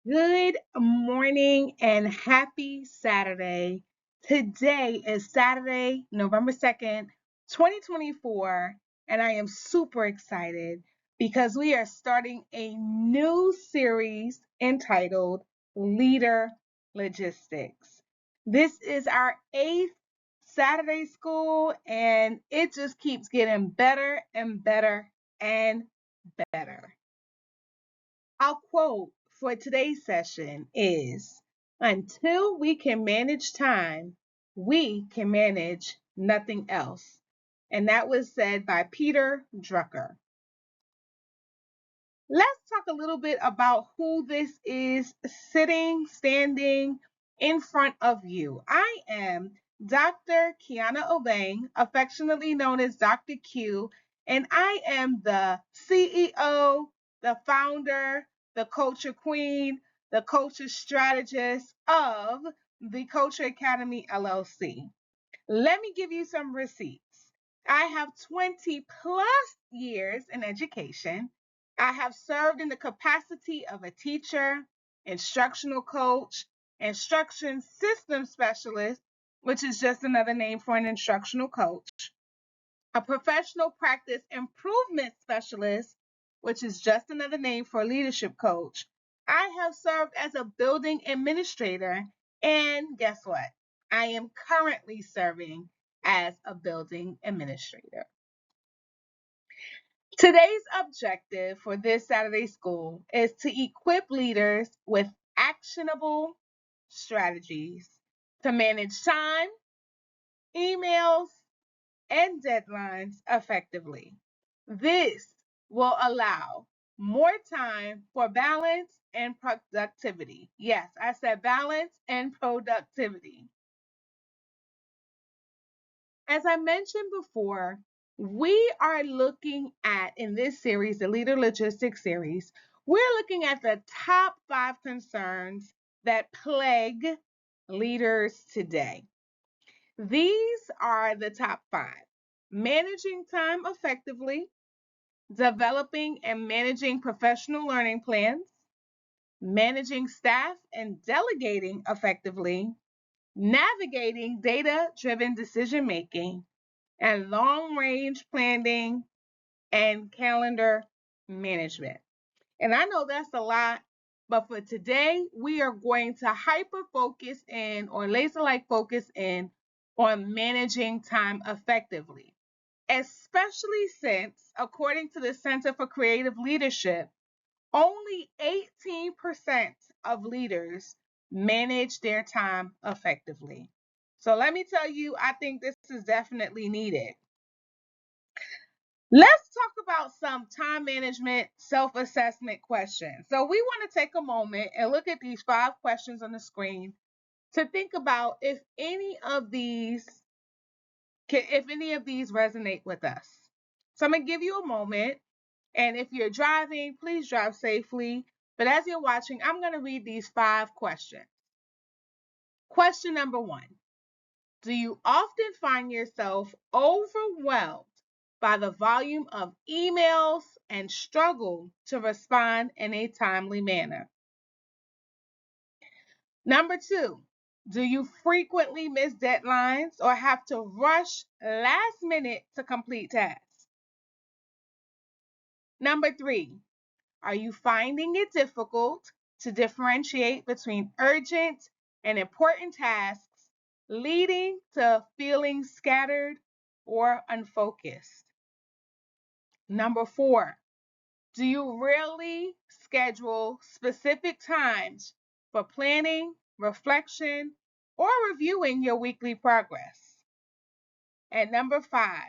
Good morning and happy Saturday. Today is Saturday, November 2nd, 2024, and I am super excited because we are starting a new series entitled Leader Logistics. This is our eighth Saturday school, and it just keeps getting better and better and better. Our quote for today's session is until we can manage time, we can manage nothing else. And that was said by Peter Drucker. Let's talk a little bit about who this is standing in front of you. I am Dr. Kiana Obeng, affectionately known as Dr. Q, and I am the CEO, the founder, the culture queen, the culture strategist of the Culture Academy LLC. Let me give you some receipts. I have 20 plus years in education. I have served in the capacity of a teacher, instructional coach, instruction system specialist, which is just another name for an instructional coach, a professional practice improvement specialist, which is just another name for a leadership coach. I have served as a building administrator, and guess what? I am currently serving as a building administrator. Today's objective for this Saturday school is to equip leaders with actionable strategies to manage time, emails, and deadlines effectively. This will allow more time for balance and productivity. Yes, I said balance and productivity. As I mentioned before, we are looking at, in this series, the Leader Logistics series, we're looking at the top 5 concerns that plague leaders today. These are the top 5: managing time effectively, developing and managing professional learning plans, managing staff and delegating effectively, navigating data-driven decision making, and long-range planning and calendar management. And I know that's a lot, but for today, we are going to hyper focus in or laser like focus in on managing time effectively, especially since, according to the Center for Creative Leadership, only 18% of leaders manage their time effectively. So let me tell you, I think this is definitely needed. Let's talk about some time management self-assessment questions. So we want to take a moment and look at these 5 questions on the screen to think about if any of these resonate with us. So I'm going to give you a moment, and if you're driving, please drive safely. But as you're watching, I'm going to read these 5 questions. Question number 1. Do you often find yourself overwhelmed by the volume of emails and struggle to respond in a timely manner? Number 2, do you frequently miss deadlines or have to rush last minute to complete tasks? Number 3, are you finding it difficult to differentiate between urgent and important tasks, leading to feeling scattered or unfocused? Number 4, do you rarely schedule specific times for planning, reflection, or reviewing your weekly progress? And number 5,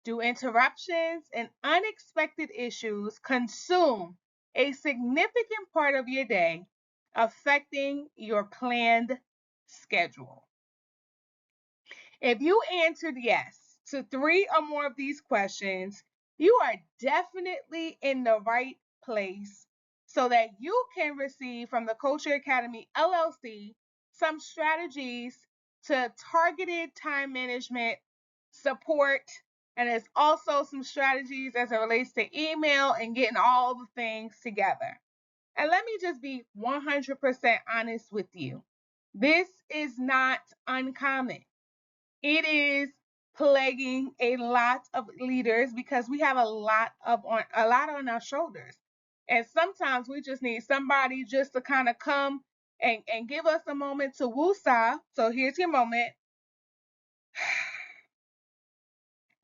do interruptions and unexpected issues consume a significant part of your day, affecting your planned schedule? If you answered yes to 3 or more of these questions, you are definitely in the right place so that you can receive from the Culture Academy LLC some strategies to targeted time management support. And there's also some strategies as it relates to email and getting all the things together. And let me just be 100% honest with you. This is not uncommon. It is plaguing a lot of leaders because we have a lot on our shoulders. And sometimes we just need somebody just to kind of come and give us a moment to woosah. So here's your moment.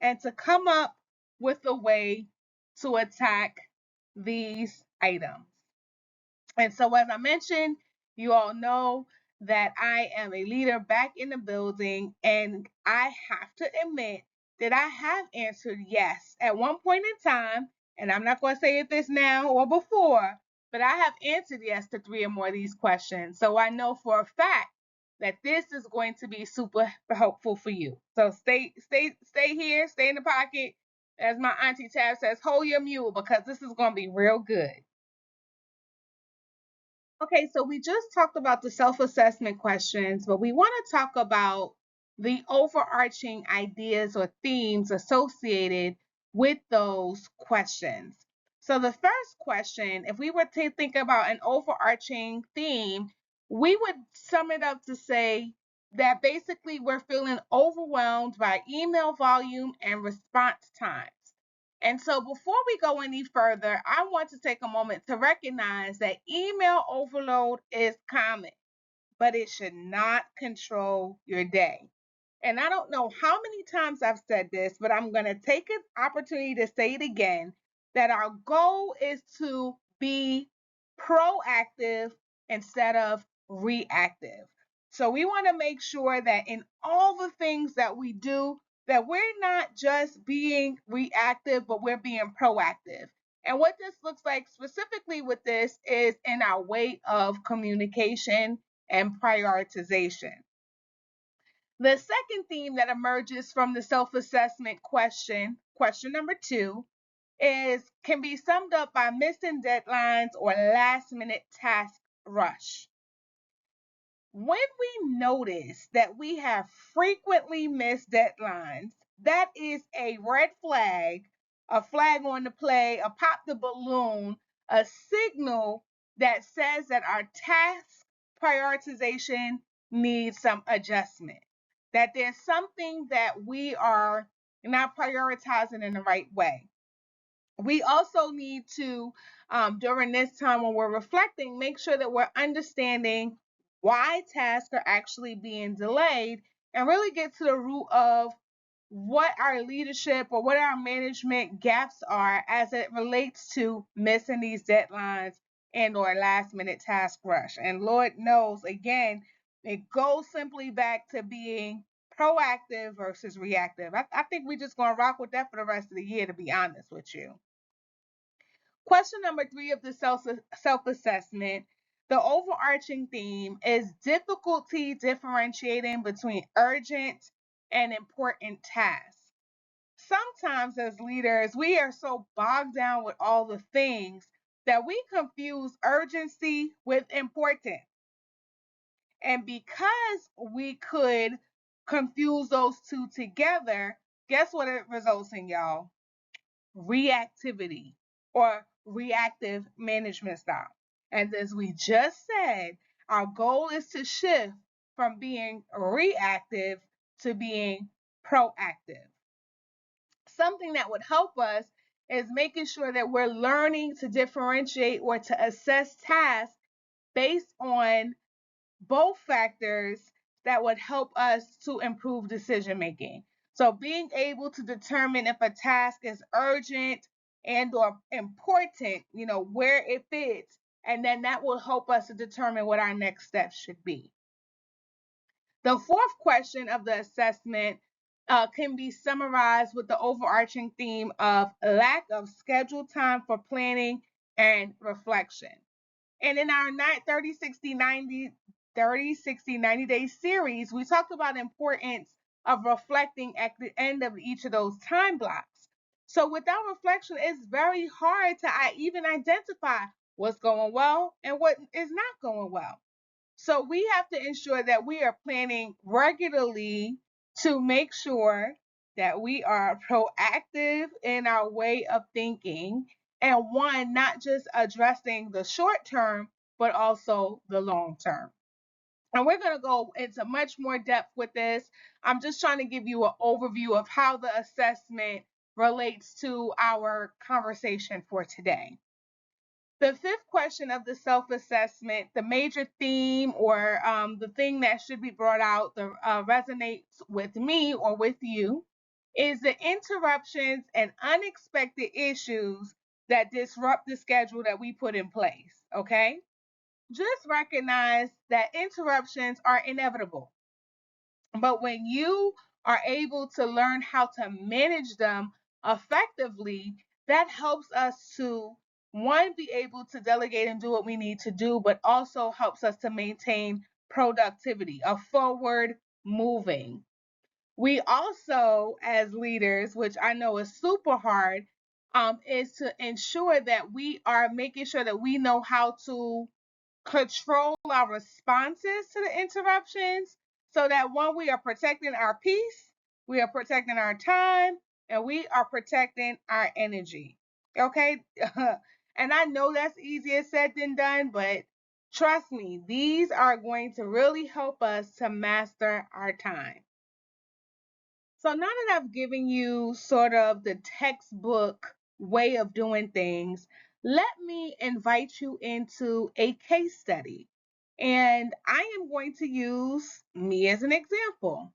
And to come up with a way to attack these items. And so, as I mentioned, you all know that I am a leader back in the building, and I have to admit that I have answered yes at one point in time. And I'm not going to say if it's now or before, but I have answered yes to 3 or more of these questions. So I know for a fact that this is going to be super helpful for you. So stay here, stay in the pocket. As my auntie Tab says, hold your mule because this is going to be real good. Okay, so we just talked about the self-assessment questions, but we want to talk about the overarching ideas or themes associated with those questions. So the first question, if we were to think about an overarching theme, we would sum it up to say that basically we're feeling overwhelmed by email volume and response times. And so before we go any further, I want to take a moment to recognize that email overload is common, but it should not control your day. And I don't know how many times I've said this, but I'm going to take an opportunity to say it again, that our goal is to be proactive instead of reactive. So we want to make sure that in all the things that we do, that we're not just being reactive, but we're being proactive. And what this looks like specifically with this is in our way of communication and prioritization. The second theme that emerges from the self-assessment question number 2, is can be summed up by missing deadlines or last minute task rush. When we notice that we have frequently missed deadlines, that is a red flag, a flag on the play, a pop the balloon, a signal that says that our task prioritization needs some adjustment, that there's something that we are not prioritizing in the right way. We also need to, during this time when we're reflecting, make sure that we're understanding why tasks are actually being delayed and really get to the root of what our leadership or what our management gaps are as it relates to missing these deadlines and or last minute task rush. And Lord knows, again, it goes simply back to being proactive versus reactive. I think we're just going to rock with that for the rest of the year, to be honest with you. Question number 3 of the self-assessment, the overarching theme is difficulty differentiating between urgent and important tasks. Sometimes as leaders, we are so bogged down with all the things that we confuse urgency with importance. And because we could confuse those two together, guess what it results in, y'all? Reactivity or reactive management style. And as we just said, our goal is to shift from being reactive to being proactive. Something that would help us is making sure that we're learning to differentiate or to assess tasks based on both factors that would help us to improve decision making. So being able to determine if a task is urgent and or important, where it fits, and then that will help us to determine what our next steps should be. The fourth question of the assessment can be summarized with the overarching theme of lack of scheduled time for planning and reflection. And in our 30, 60, 90, 30, 60, 90-day series, we talked about the importance of reflecting at the end of each of those time blocks. So without reflection, it's very hard to even identify what's going well and what is not going well. So we have to ensure that we are planning regularly to make sure that we are proactive in our way of thinking and one not just addressing the short term, but also the long term. And we're going to go into much more depth with this. I'm just trying to give you an overview of how the assessment relates to our conversation for today. The fifth question of the self assessment, the major theme or the thing that should be brought out that resonates with me or with you, is the interruptions and unexpected issues that disrupt the schedule that we put in place. Okay? Just recognize that interruptions are inevitable. But when you are able to learn how to manage them effectively, that helps us to, one, be able to delegate and do what we need to do, but also helps us to maintain productivity, a forward moving. We also, as leaders, which I know is super hard, is to ensure that we are making sure that we know how to control our responses to the interruptions so that one, we are protecting our peace, we are protecting our time, and we are protecting our energy. Okay? And I know that's easier said than done, but trust me, these are going to really help us to master our time. So now that I've given you sort of the textbook way of doing things, let me invite you into a case study. And I am going to use me as an example.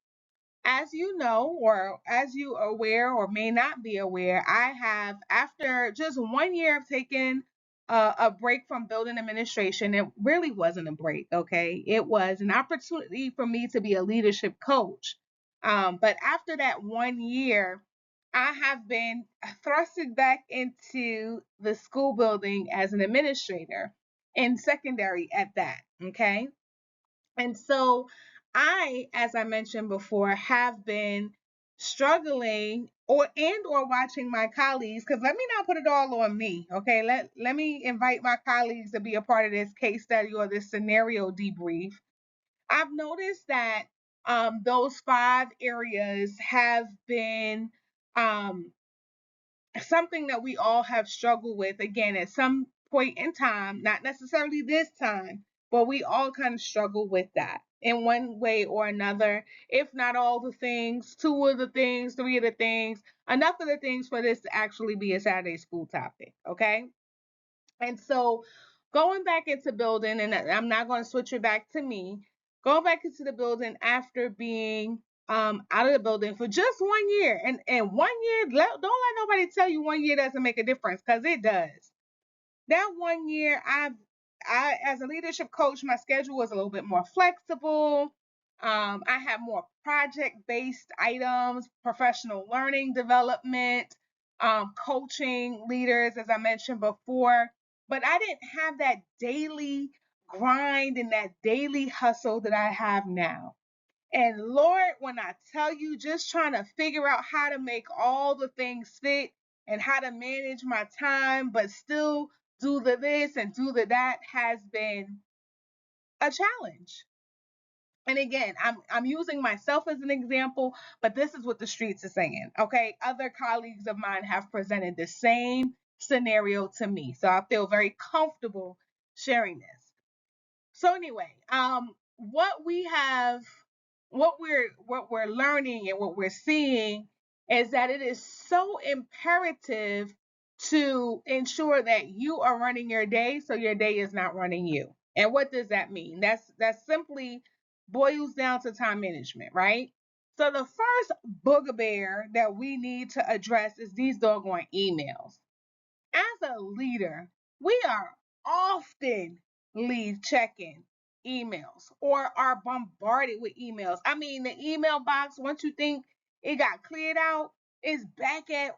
As you know, or as you are aware or may not be aware, I have, after just 1 year of taking a break from building administration, it really wasn't a break, okay? It was an opportunity for me to be a leadership coach. But after that 1 year, I have been thrusted back into the school building as an administrator in secondary at that, okay? And so I, as I mentioned before, have been struggling or watching my colleagues, because let me not put it all on me. Okay. Let me invite my colleagues to be a part of this case study or this scenario debrief. I've noticed that those 5 areas have been um, something that we all have struggled with, again, at some point in time, not necessarily this time, but we all kind of struggle with that in one way or another. If not all the things, two of the things, three of the things, enough of the things for this to actually be a Saturday school topic. Okay. And so going back into building, and I'm not going to switch it back to me, going back into the building after being out of the building for just 1 year. And 1 year, don't let nobody tell you 1 year doesn't make a difference, because it does. That 1 year, I as a leadership coach, my schedule was a little bit more flexible. I had more project-based items, professional learning development, coaching leaders, as I mentioned before. But I didn't have that daily grind and that daily hustle that I have now. And Lord, when I tell you, just trying to figure out how to make all the things fit and how to manage my time, but still do the this and do the that has been a challenge. And again, I'm using myself as an example, but this is what the streets are saying. Okay. Other colleagues of mine have presented the same scenario to me. So I feel very comfortable sharing this. So anyway, what we're learning and what we're seeing is that it is so imperative to ensure that you are running your day so your day is not running you. And what does that mean? That's simply boils down to time management, right? So the first bugaboo that we need to address is these doggone emails. As a leader, we are often lead checking emails or are bombarded with emails. I mean, the email box, once you think it got cleared out, is back at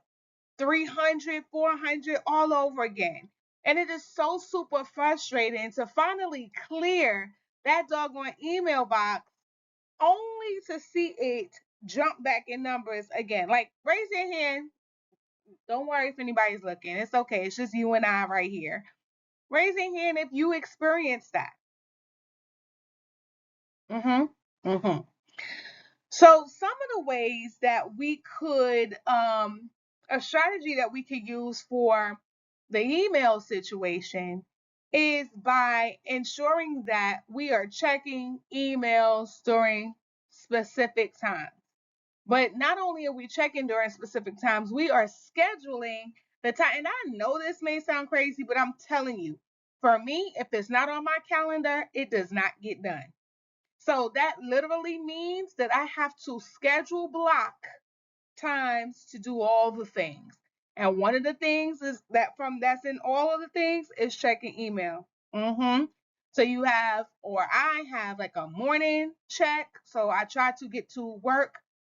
300, 400 all over again. And it is so super frustrating to finally clear that doggone email box only to see it jump back in numbers again. Like, raise your hand. Don't worry if anybody's looking. It's okay. It's just you and I right here. Raise your hand if you experienced that. Mm-hmm. So some of the ways that we could, a strategy that we could use for the email situation is by ensuring that we are checking emails during specific times. But not only are we checking during specific times, we are scheduling the time. And I know this may sound crazy, but I'm telling you, for me, if it's not on my calendar, it does not get done. So that literally means that I have to schedule block times to do all the things. And one of the things is that's in all of the things is checking email. So you have, or I have like a morning check. So I try to get to work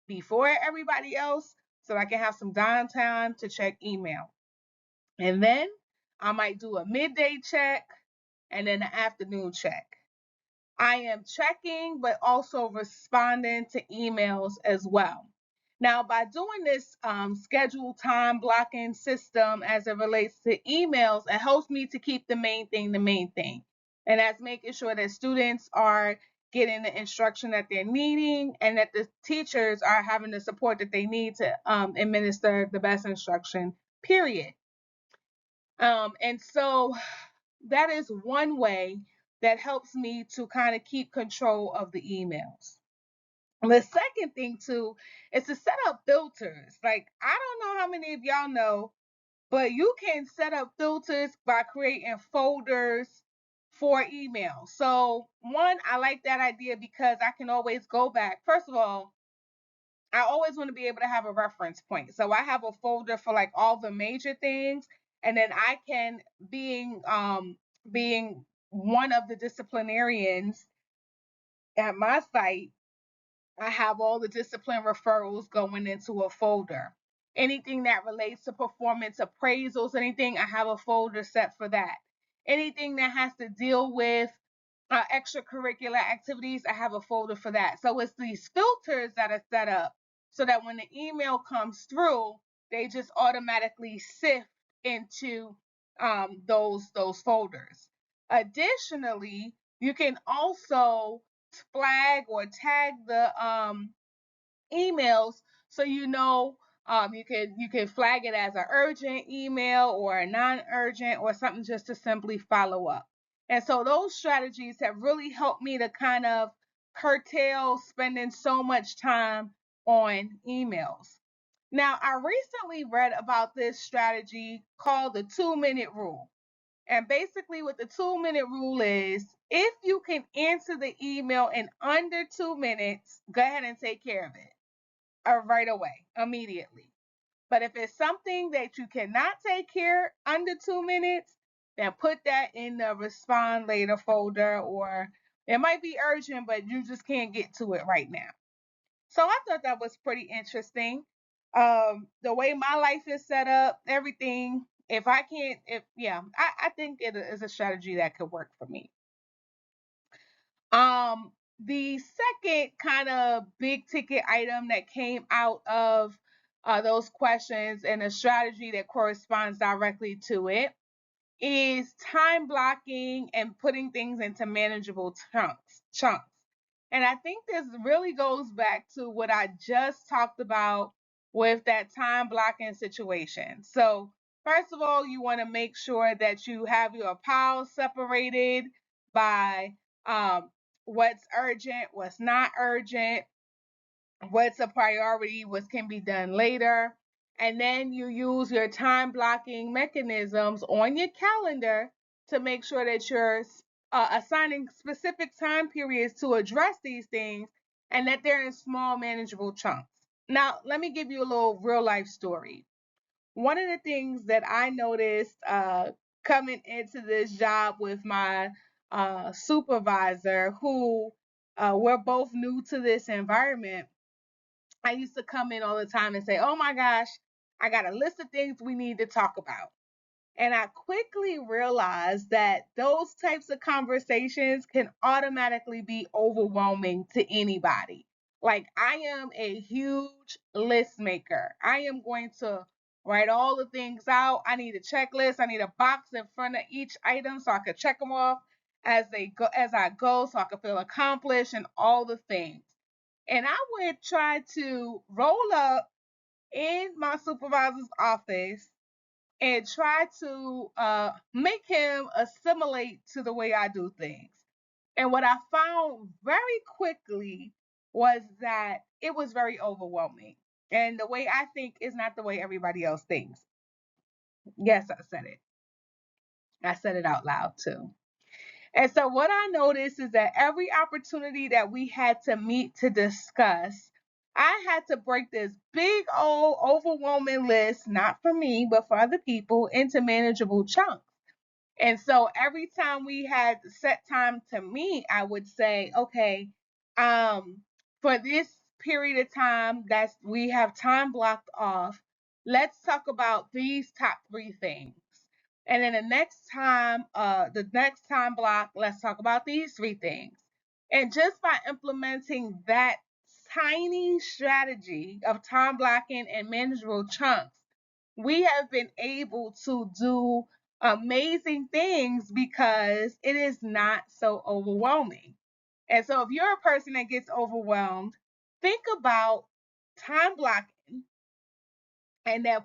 before everybody else so I can have some downtime to check email. And then I might do a midday check and then an afternoon check. I am checking, but also responding to emails as well. Now, by doing this scheduled time blocking system as it relates to emails, it helps me to keep the main thing the main thing. And that's making sure that students are getting the instruction that they're needing and that the teachers are having the support that they need to administer the best instruction, period. And so that is one way that helps me to kind of keep control of the emails. The second thing too is to set up filters. Like, I don't know how many of y'all know, but you can set up filters by creating folders for email. So one, I like that idea because I can always go back. First of all, I always want to be able to have a reference point. So I have a folder for like all the major things, and then I can, being one of the disciplinarians at my site, I have all the discipline referrals going into a folder. Anything that relates to performance appraisals, anything, I have a folder set for that. Anything that has to deal with extracurricular activities, I have a folder for that. So it's these filters that are set up so that when the email comes through, they just automatically sift into those folders. Additionally, you can also flag or tag the emails so you can flag it as an urgent email or a non-urgent or something just to simply follow up. And so those strategies have really helped me to kind of curtail spending so much time on emails. Now, I recently read about this strategy called the 2-minute rule. And basically, what the 2-minute rule is, if you can answer the email in under 2 minutes, go ahead and take care of it right away, immediately. But if it's something that you cannot take care under 2 minutes, then put that in the respond later folder, or it might be urgent, but you just can't get to it right now. So I thought that was pretty interesting. The way my life is set up, everything, if I can't, if, yeah, I think it is a strategy that could work for me. The second kind of big ticket item that came out of those questions and a strategy that corresponds directly to it is time blocking and putting things into manageable chunks. And I think this really goes back to what I just talked about with that time blocking situation. So, first of all, you want to make sure that you have your piles separated by what's urgent, what's not urgent, what's a priority, what can be done later. And then you use your time blocking mechanisms on your calendar to make sure that you're assigning specific time periods to address these things and that they're in small, manageable chunks. Now, let me give you a little real life story. One of the things that I noticed coming into this job with my supervisor, who we're both new to this environment, I used to come in all the time and say, "Oh my gosh, I got a list of things we need to talk about." And I quickly realized that those types of conversations can automatically be overwhelming to anybody. Like, I am a huge list maker. I am going to write all the things out. I need a checklist. I need a box in front of each item so I could check them off as I go so I could feel accomplished and all the things. And I would try to roll up in my supervisor's office and try to make him assimilate to the way I do things. And what I found very quickly was that it was very overwhelming. And the way I think is not the way everybody else thinks. Yes, I said it. I said it out loud too. And so what I noticed is that every opportunity that we had to meet to discuss, I had to break this big old overwhelming list, not for me, but for other people, into manageable chunks. And so every time we had set time to meet, I would say, okay, for this period of time that we have time blocked off, let's talk about these top three things. And then the next time block, let's talk about these three things. And just by implementing that tiny strategy of time blocking and manageable chunks, we have been able to do amazing things because it is not so overwhelming. And so if you're a person that gets overwhelmed, think about time blocking and then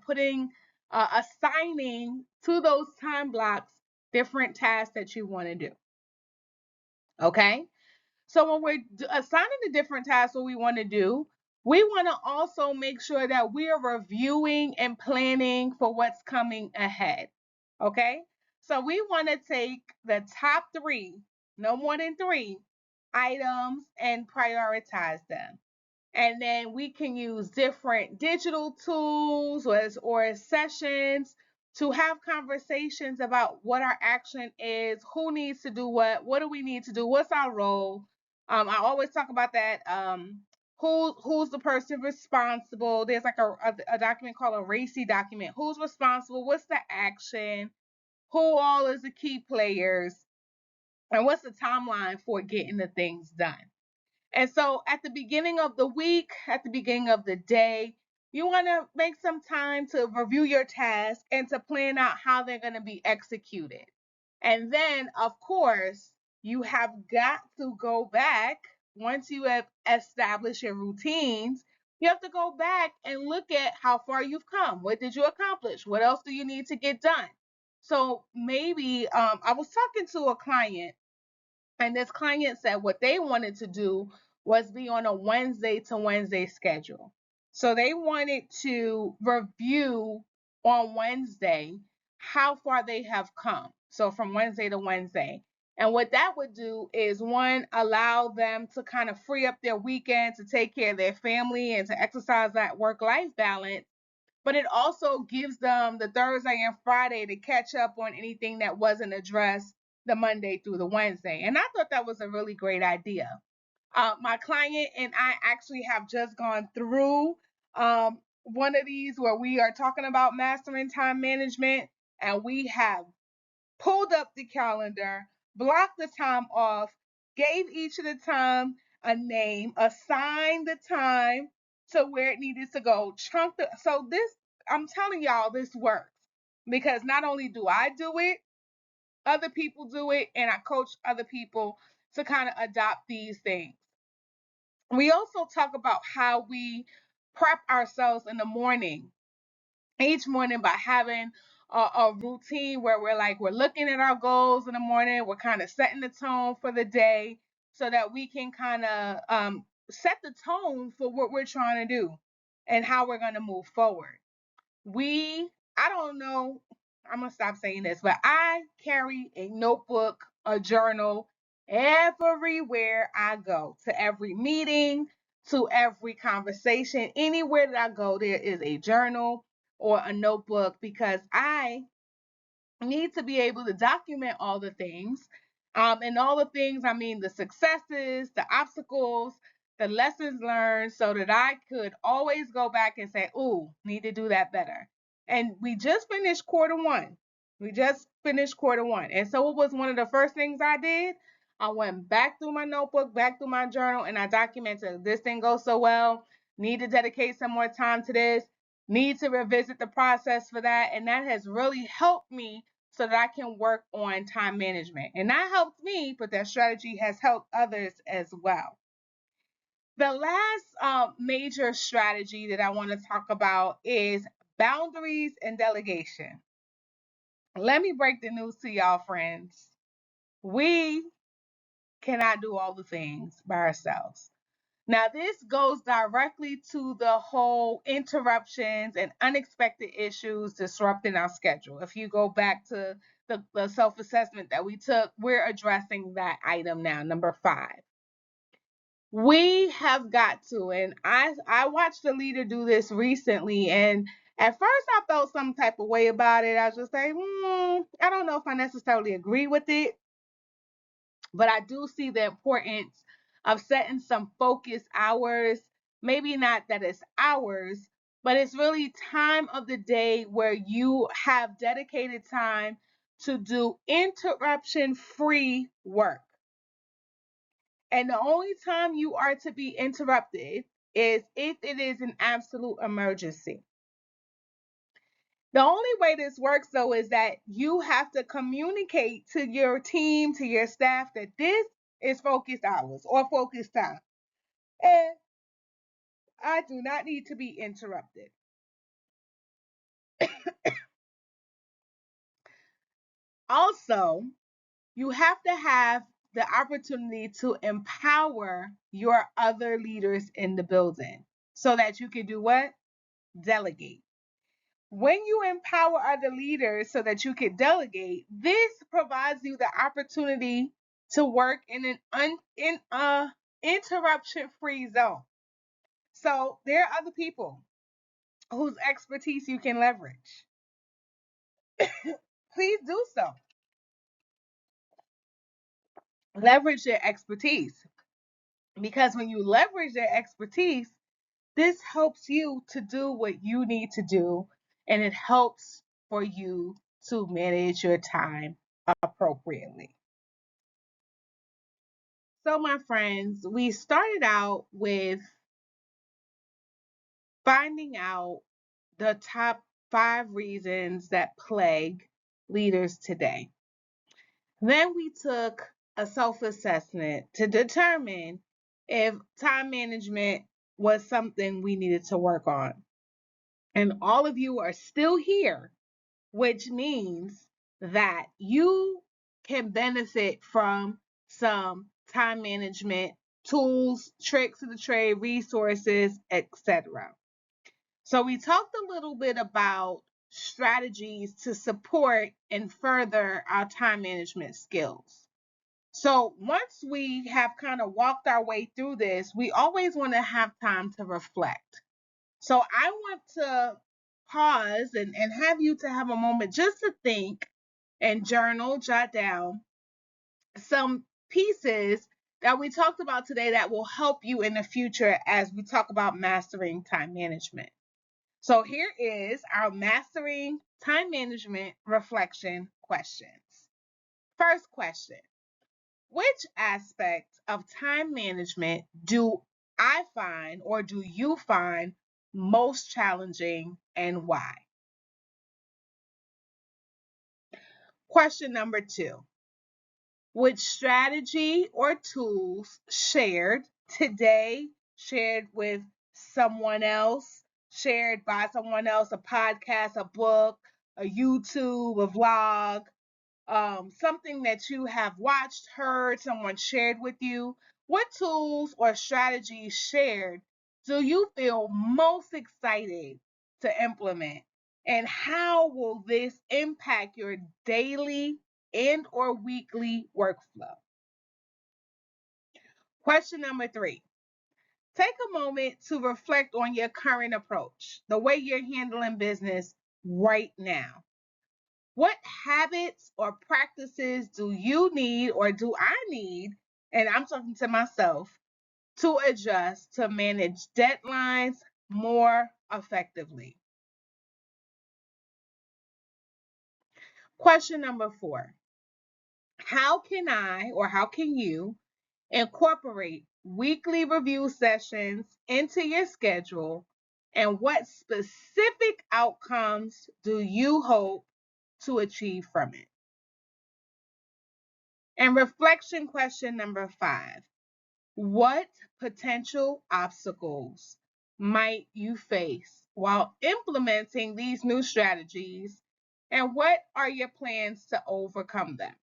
assigning to those time blocks different tasks that you want to do. Okay? So when we're assigning the different tasks what we want to do, we want to also make sure that we are reviewing and planning for what's coming ahead. Okay? So we want to take the top three, no more than three, items and prioritize them. And then we can use different digital tools or sessions to have conversations about what our action is, who needs to do what do we need to do, what's our role. I always talk about that. Who's the person responsible? There's like a document called a RACI document. Who's responsible? What's the action? Who all is the key players? And what's the timeline for getting the things done? And so at the beginning of the week, at the beginning of the day, you want to make some time to review your tasks and to plan out how they're going to be executed. And then, of course, you have got to go back once you have established your routines. You have to go back and look at how far you've come. What did you accomplish? What else do you need to get done? So maybe I was talking to a client and this client said what they wanted to do was be on a Wednesday to Wednesday schedule. So they wanted to review on Wednesday how far they have come. So from Wednesday to Wednesday. And what that would do is one, allow them to kind of free up their weekend to take care of their family and to exercise that work life balance. But it also gives them the Thursday and Friday to catch up on anything that wasn't addressed the Monday through the Wednesday. And I thought that was a really great idea. My client and I actually have just gone through one of these where we are talking about mastering time management, and we have pulled up the calendar, blocked the time off, gave each of the time a name, assigned the time to where it needed to go, chunked it. So this, I'm telling y'all, this works because not only do I do it, other people do it, and I coach other people to kind of adopt these things. We also talk about how we prep ourselves in the morning, each morning by having a routine where we're looking at our goals in the morning. We're kind of setting the tone for the day so that we can kind of set the tone for what we're trying to do and how we're going to move forward. I don't know, I'm going to stop saying this, but I carry a notebook, a journal everywhere I go, to every meeting, to every conversation. Anywhere that I go, there is a journal or a notebook because I need to be able to document all the things. And all the things, I mean, the successes, the obstacles, the lessons learned, so that I could always go back and say, ooh, need to do that better. And we just finished quarter one. We just finished quarter one. And so it was one of the first things I did. I went back through my notebook, back through my journal, and I documented this didn't go so well. Need to dedicate some more time to this. Need to revisit the process for that. And that has really helped me so that I can work on time management. And that helped me, but that strategy has helped others as well. The last major strategy that I want to talk about is boundaries and delegation. Let me break the news to y'all, friends. We cannot do all the things by ourselves. Now, this goes directly to the whole interruptions and unexpected issues disrupting our schedule. If you go back to the self assessment that we took, we're addressing that item now, number 5. We have got to, and I watched a leader do this recently, and at first I felt some type of way about it. I was just like, I don't know if I necessarily agree with it, but I do see the importance of setting some focus hours. Maybe not that it's hours, but it's really time of the day where you have dedicated time to do interruption free work. And the only time you are to be interrupted is if it is an absolute emergency. The only way this works, though, is that you have to communicate to your team, to your staff, that this is focused hours or focused time. And I do not need to be interrupted. Also, you have to have the opportunity to empower your other leaders in the building so that you can do what? Delegate. When you empower other leaders so that you can delegate, this provides you the opportunity to work in in a interruption free zone. So there are other people whose expertise you can leverage. Please do so. Leverage their expertise, because when you leverage their expertise, this helps you to do what you need to do, and it helps for you to manage your time appropriately. So, my friends, we started out with finding out the top 5 reasons that plague leaders today. Then we took a self assessment to determine if time management was something we needed to work on. And all of you are still here, which means that you can benefit from some time management tools, tricks of the trade, resources, etc. So we talked a little bit about strategies to support and further our time management skills. So once we have kind of walked our way through this, we always want to have time to reflect. So I want to pause and have you to have a moment just to think and journal, jot down some pieces that we talked about today that will help you in the future as we talk about mastering time management. So here is our mastering time management reflection questions. First question: which aspect of time management do I find or do you find most challenging, and why? Question number 2: which strategy or tools shared with someone else, shared by someone else, a podcast, a book, a YouTube, a vlog, something that you have watched, heard, someone shared with you, what tools or strategies shared do you feel most excited to implement? And how will this impact your daily and or weekly workflow? Question number 3: take a moment to reflect on your current approach, the way you're handling business right now. What habits or practices do you need or do I need, and I'm talking to myself, to adjust to manage deadlines more effectively? Question number 4: how can I or how can you incorporate weekly review sessions into your schedule, and what specific outcomes do you hope to achieve from it? And reflection question number 5: what potential obstacles might you face while implementing these new strategies? And what are your plans to overcome them?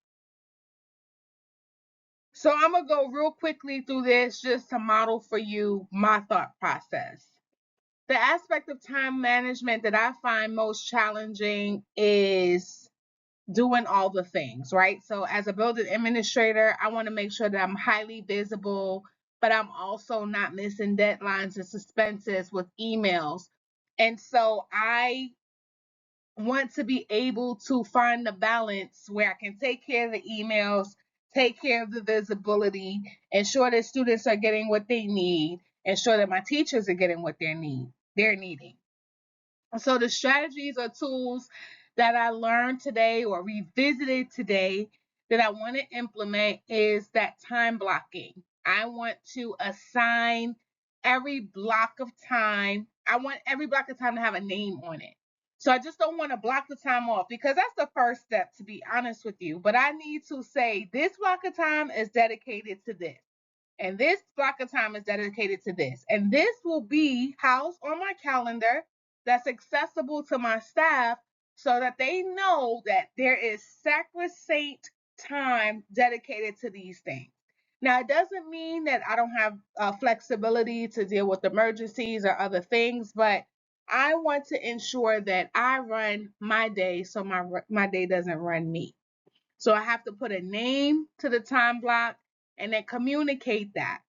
So I'm going to go real quickly through this just to model for you my thought process. The aspect of time management that I find most challenging is doing all the things, right? So as a building administrator, I want to make sure that I'm highly visible, but I'm also not missing deadlines and suspenses with emails. And so I want to be able to find the balance where I can take care of the emails, take care of the visibility, ensure that students are getting what they need, ensure that my teachers are getting what they're needing. So the strategies or tools that I learned today or revisited today that I want to implement is that time blocking. I want to assign every block of time. I want every block of time to have a name on it. So I just don't want to block the time off because that's the first step, to be honest with you. But I need to say this block of time is dedicated to this. And this block of time is dedicated to this. And this will be housed on my calendar that's accessible to my staff so that they know that there is sacrosanct time dedicated to these things. Now, it doesn't mean that I don't have flexibility to deal with emergencies or other things, but I want to ensure that I run my day so my day doesn't run me. So I have to put a name to the time block and then communicate that.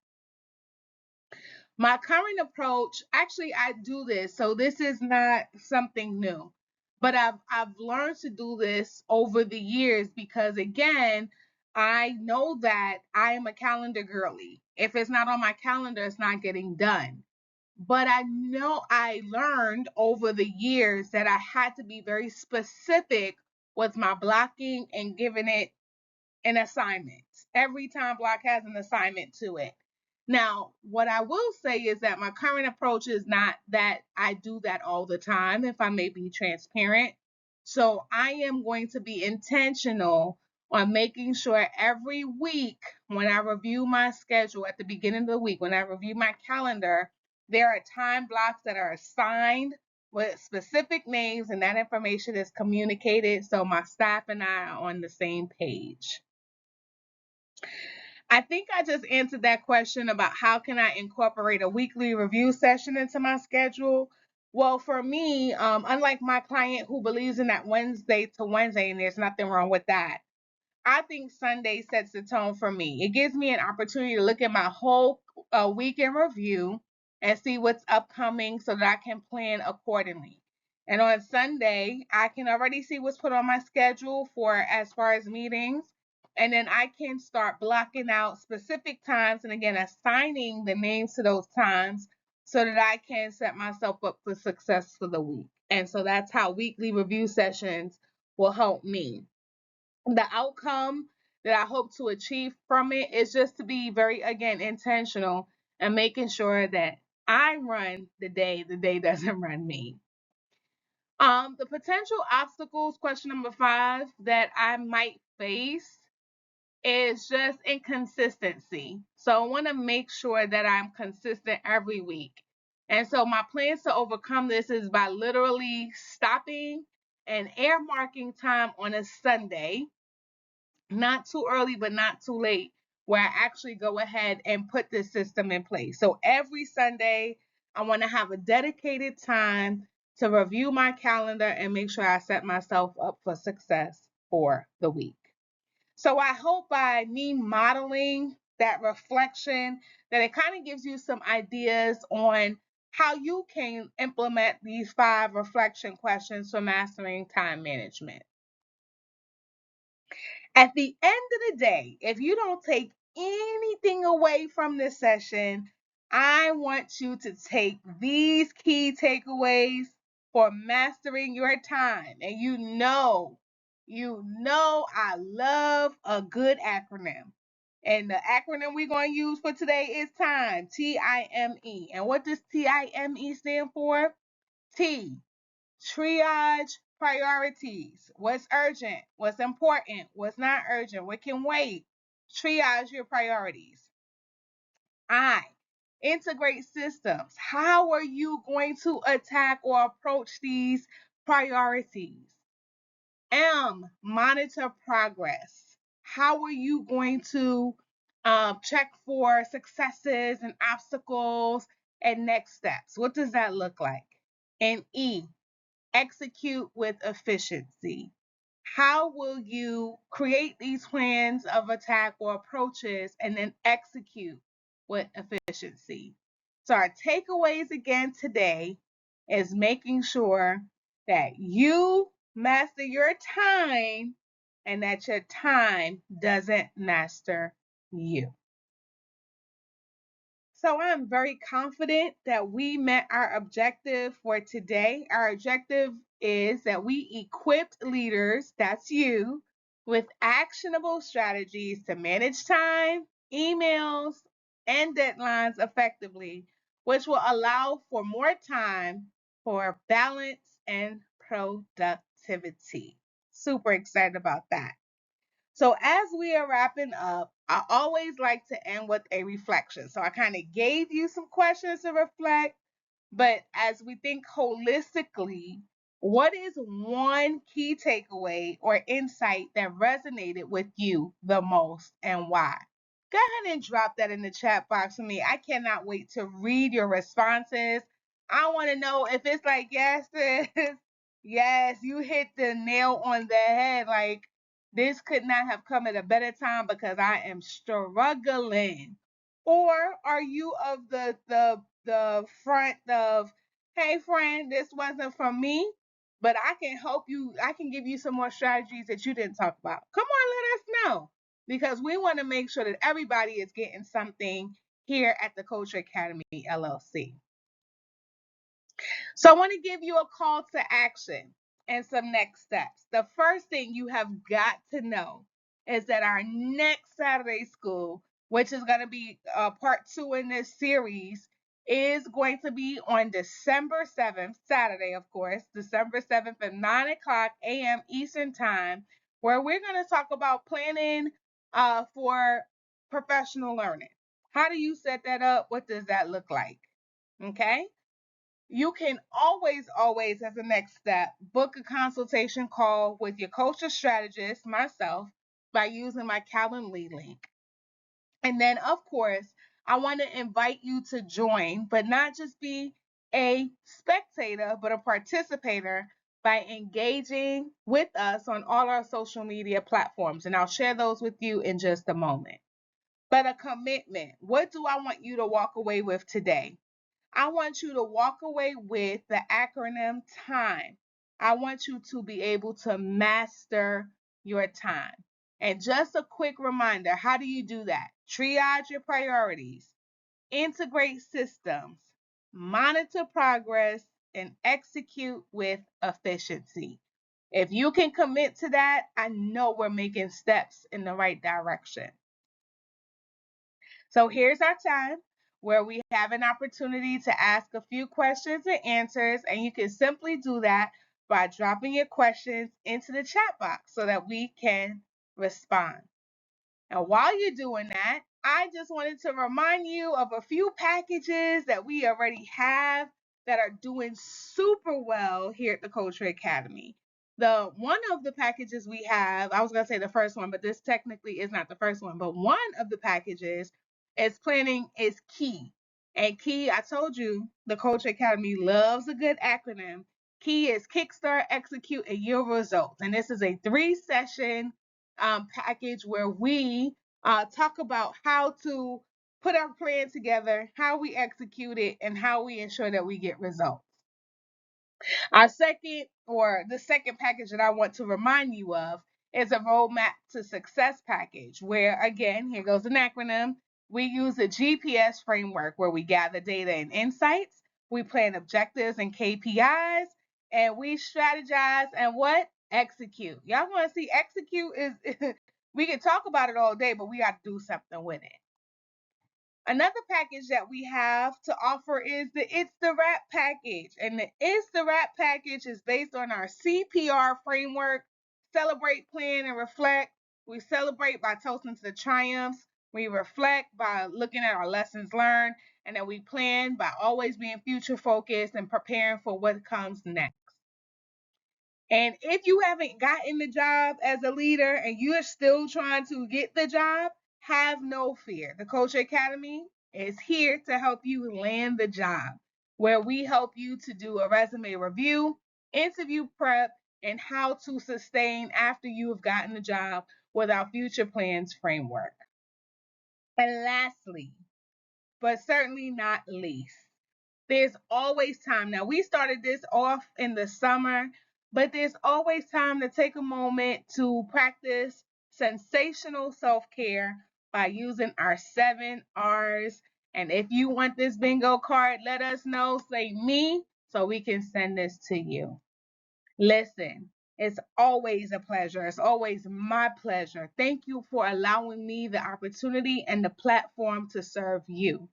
My current approach, actually, I do this, so this is not something new, but I've learned to do this over the years because again, I know that I am a calendar girly. If it's not on my calendar, it's not getting done. But I know I learned over the years that I had to be very specific with my blocking and giving it an assignment. Every time block has an assignment to it. Now, what I will say is that my current approach is not that I do that all the time, if I may be transparent. So I am going to be intentional on making sure every week when I review my schedule at the beginning of the week, when I review my calendar, there are time blocks that are assigned with specific names and that information is communicated so my staff and I are on the same page. I think I just answered that question about how can I incorporate a weekly review session into my schedule. Well, for me, unlike my client who believes in that Wednesday to Wednesday, and there's nothing wrong with that, I think Sunday sets the tone for me. It gives me an opportunity to look at my whole week in review and see what's upcoming so that I can plan accordingly. And on Sunday, I can already see what's put on my schedule for as far as meetings. And then I can start blocking out specific times and again assigning the names to those times so that I can set myself up for success for the week. And so that's how weekly review sessions will help me. The outcome that I hope to achieve from it is just to be very, again, intentional and making sure that I run the day doesn't run me. The potential obstacles, question number 5, that I might face is just inconsistency. So I want to make sure that I'm consistent every week. And so my plans to overcome this is by literally stopping and earmarking time on a Sunday, not too early, but not too late, where I actually go ahead and put this system in place. So every Sunday, I want to have a dedicated time to review my calendar and make sure I set myself up for success for the week. So I hope by me modeling that reflection that it kind of gives you some ideas on how you can implement these 5 reflection questions for mastering time management. At the end of the day, if you don't take anything away from this session, I want you to take these key takeaways for mastering your time. And I love a good acronym. And the acronym we're going to use for today is TIME, T-I-M-E. And what does T-I-M-E stand for? T, triage priorities. What's urgent? What's important? What's not urgent? What can wait? Triage your priorities. I, integrate systems. How are you going to attack or approach these priorities? M, monitor progress. How are you going to check for successes and obstacles and next steps? What does that look like? And E, execute with efficiency. How will you create these plans of attack or approaches and then execute with efficiency? So, our takeaways again today is making sure that you master your time and that your time doesn't master you. So I'm very confident that we met our objective for today. Our objective is that we equipped leaders, that's you, with actionable strategies to manage time, emails, and deadlines effectively, which will allow for more time for balance and productivity. Super excited about that. So as we are wrapping up, I always like to end with a reflection. So I kind of gave you some questions to reflect, but as we think holistically, what is one key takeaway or insight that resonated with you the most and why? Go ahead and drop that in the chat box for me. I cannot wait to read your responses. I want to know if it's like, yes, sis, yes, you hit the nail on the head. Like, this could not have come at a better time because I am struggling. Or are you of the front of, hey friend, this wasn't from me, but I can help you, I can give you some more strategies that you didn't talk about. Come on, let us know. Because we want to make sure that everybody is getting something here at the Culture Academy LLC. So I want to give you a call to action and some next steps. The first thing you have got to know is that our next Saturday school, which is going to be part 2 in this series, is going to be on December 7th, Saturday, of course, December 7th at 9 o'clock a.m. Eastern Time, where we're going to talk about planning for professional learning. How do you set that up? What does that look like? Okay. You can always, as a next step, book a consultation call with your culture strategist, myself, by using my Calendly link. And then, of course, I want to invite you to join, but not just be a spectator, but a participator by engaging with us on all our social media platforms. And I'll share those with you in just a moment. But a commitment. What do I want you to walk away with today? I want you to walk away with the acronym TIME. I want you to be able to master your time. And just a quick reminder, how do you do that? Triage your priorities, integrate systems, monitor progress, and execute with efficiency. If you can commit to that, I know we're making steps in the right direction. So here's our time where we have an opportunity to ask a few questions and answers, and you can simply do that by dropping your questions into the chat box so that we can respond. And while you're doing that, I just wanted to remind you of a few packages that we already have that are doing super well here at the Culture Academy. The one of the packages we have, I was going to say the first one, but this technically is not the first one, but one of the packages is planning is key. And key, I told you, the Culture Academy loves a good acronym. Key is Kickstart, Execute, and Yield Results. And this is a 3-session package where we talk about how to put our plan together, how we execute it, and how we ensure that we get results. Our second, or the second package that I want to remind you of, is a roadmap to success package, where again, here goes an acronym. We use a GPS framework where we gather data and insights, we plan objectives and KPIs, and we strategize and what? Execute. Y'all want to see execute is we can talk about it all day, but we got to do something with it. Another package that we have to offer is the It's the Wrap package. And the It's the Wrap package is based on our CPR framework, celebrate, plan, and reflect. We celebrate by toasting to the triumphs. We reflect by looking at our lessons learned. And then we plan by always being future focused and preparing for what comes next. And if you haven't gotten the job as a leader and you're still trying to get the job, have no fear. The Culture Academy is here to help you land the job, where we help you to do a resume review, interview prep, and how to sustain after you have gotten the job with our future plans framework. And lastly, but certainly not least, there's always time. Now, we started this off in the summer, but there's always time to take a moment to practice sensational self care by using our 7 R's. And if you want this bingo card, let us know. Say me so we can send this to you. Listen, it's always a pleasure. It's always my pleasure. Thank you for allowing me the opportunity and the platform to serve you.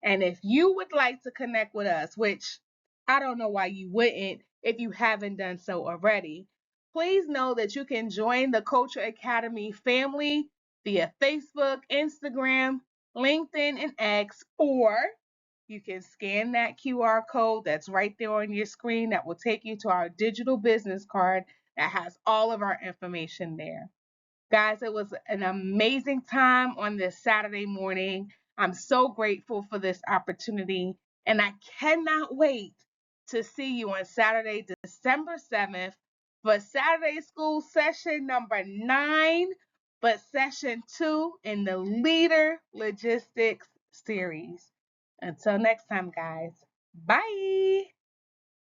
And if you would like to connect with us, which I don't know why you wouldn't if you haven't done so already, please know that you can join the Culture Academy family via Facebook, Instagram, LinkedIn, and X, or you can scan that QR code that's right there on your screen that will take you to our digital business card that has all of our information there. Guys, it was an amazing time on this Saturday morning. I'm so grateful for this opportunity, and I cannot wait to see you on Saturday, December 7th for Saturday School session number 9, but session 2 in the Leader Logistics series. Until next time, guys. Bye.